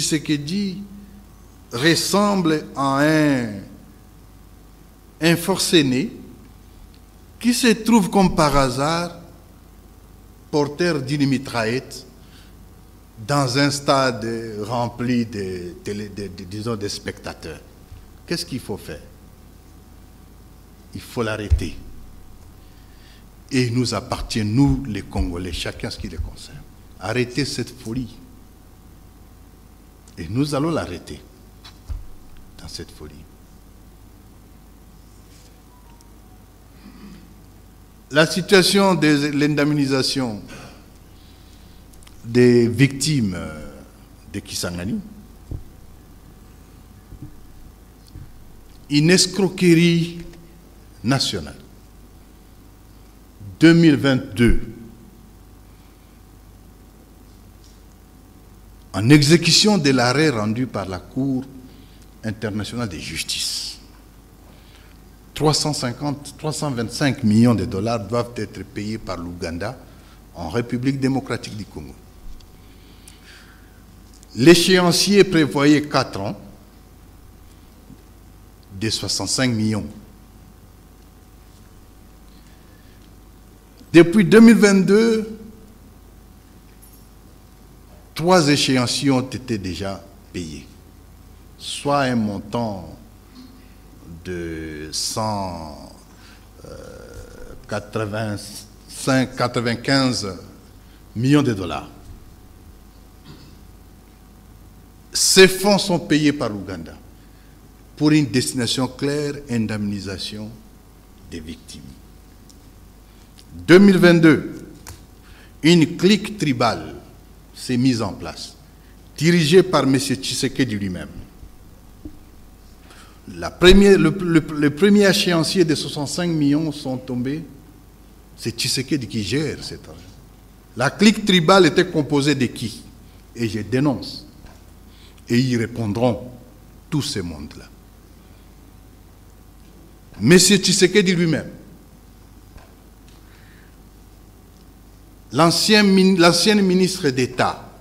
Tshisekedi ressemble à un forcené qui se trouve comme par hasard porteur d'une mitraillette dans un stade rempli disons, de spectateurs. Qu'est-ce qu'il faut faire? Il faut l'arrêter. Et il nous appartient, nous les Congolais, chacun ce qui les concerne. Arrêter cette folie. Et nous allons l'arrêter dans cette folie. La situation de l'indemnisation des victimes de Kisangani, une escroquerie nationale. 2022, en exécution de l'arrêt rendu par la Cour internationale de justice. 325 millions de dollars doivent être payés par l'Ouganda en République démocratique du Congo. L'échéancier prévoyait 4 ans de 65 millions. Depuis 2022, 3 échéanciers ont été déjà payés, soit un montant de 195 millions de dollars. Ces fonds sont payés par l'Ouganda pour une destination claire, indemnisation des victimes. 2022, une clique tribale s'est mise en place, dirigée par M. Tshisekedi lui-même. Le premier échéancier de 65 millions sont tombés. C'est Tshisekedi qui gère cet argent. La clique tribale était composée de qui? Et je dénonce. Et ils répondront, tous ces mondes-là. M. Tshisekedi lui-même, l'ancienne ministre d'État,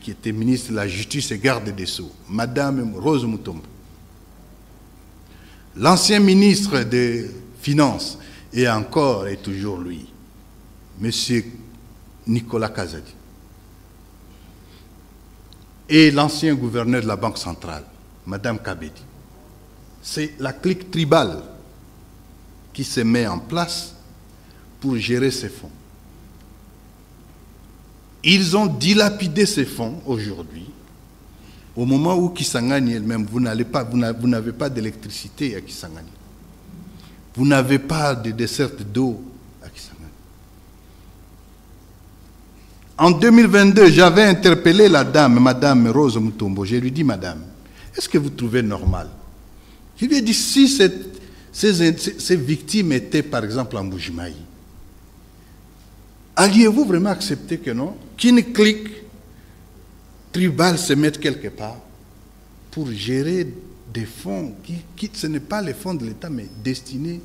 qui était ministre de la Justice et garde des Sceaux, Madame Rose Mutombo, l'ancien ministre des Finances, et encore et toujours lui, M. Nicolas Kazadi, et l'ancien gouverneur de la Banque centrale, Mme Kabedi. C'est la clique tribale qui se met en place pour gérer ces fonds. Ils ont dilapidé ces fonds aujourd'hui, au moment où Kisangani elle-même, vous n'avez pas d'électricité à Kisangani. Vous n'avez pas de desserte d'eau à Kisangani. En 2022, j'avais interpellé la dame, Madame Rose Mutombo. Je lui ai dit, Madame, est-ce que vous trouvez normal? Je lui ai dit, si ces victimes étaient, par exemple, en Boujimaï, alliez-vous vraiment accepter que non? Qu'une clique tribale se mette quelque part pour gérer des fonds qui ce n'est pas les fonds de l'État, mais destinés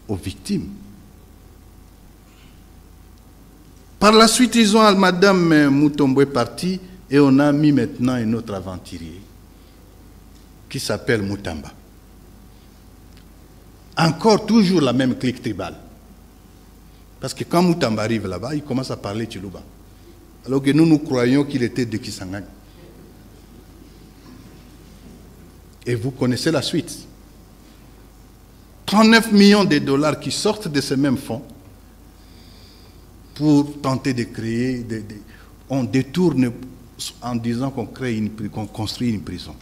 aux victimes. Par la suite, ils ont, Madame Mutombo est partie et on a mis maintenant un autre aventurier qui s'appelle Mutamba. Encore toujours la même clique tribale. Parce que quand Mutamba arrive là-bas, il commence à parler Tchilouba. Alors que nous croyons qu'il était de Kisangani. Et vous connaissez la suite. 39 millions de dollars qui sortent de ces mêmes fonds pour tenter de créer, on détourne en disant qu'on construit une prison.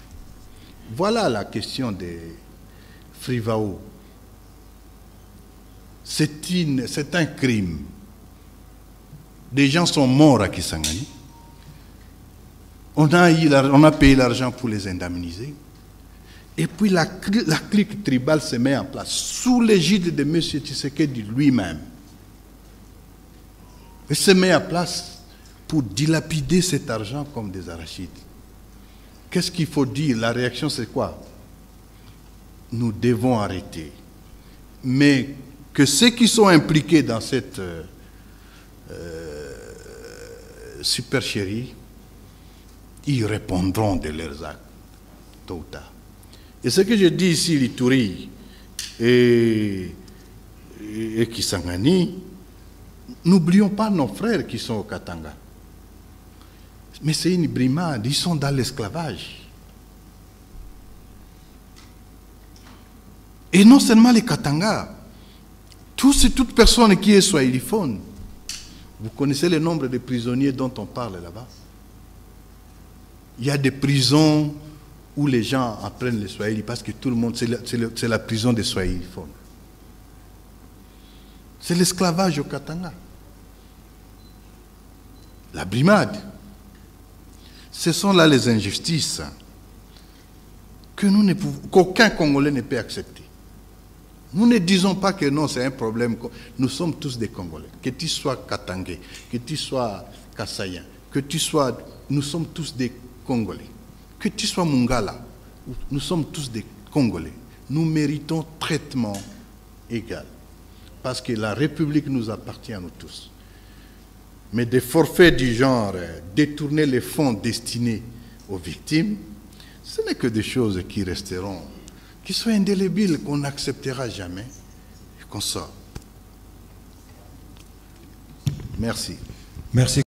Voilà la question de Frivao. C'est un crime. Des gens sont morts à Kisangani. On a payé l'argent pour les indemniser. Et puis la clique tribale se met en place sous l'égide de M. Tshisekedi lui-même. Elle se met en place pour dilapider cet argent comme des arachides. Qu'est-ce qu'il faut dire? La réaction, c'est quoi? Nous devons arrêter. Mais que ceux qui sont impliqués dans cette supercherie ils répondront de leurs actes, tôt ou tard. Et ce que je dis ici, l'Ituri et Kisangani, n'oublions pas nos frères qui sont au Katanga. Mais c'est une brimade, ils sont dans l'esclavage. Et non seulement les Katanga, toute personne qui est swahiliphone. Vous connaissez le nombre de prisonniers dont on parle là-bas? Il y a des prisons où les gens apprennent le swahili parce que tout le monde, c'est la prison des swahiliphones. C'est l'esclavage au Katanga. La brimade. Ce sont là les injustices qu'aucun Congolais ne peut accepter. Nous ne disons pas que non, c'est un problème. Nous sommes tous des Congolais. Que tu sois Katangais, que tu sois Kassaïen, que tu sois... Nous sommes tous des Congolais. Que tu sois Mungala, nous sommes tous des Congolais. Nous méritons traitement égal. Parce que la République nous appartient à nous tous. Mais des forfaits du genre, détourner les fonds destinés aux victimes, ce n'est que des choses qui resteront, qui sont indélébiles, qu'on n'acceptera jamais et qu'on sort. Merci. Merci.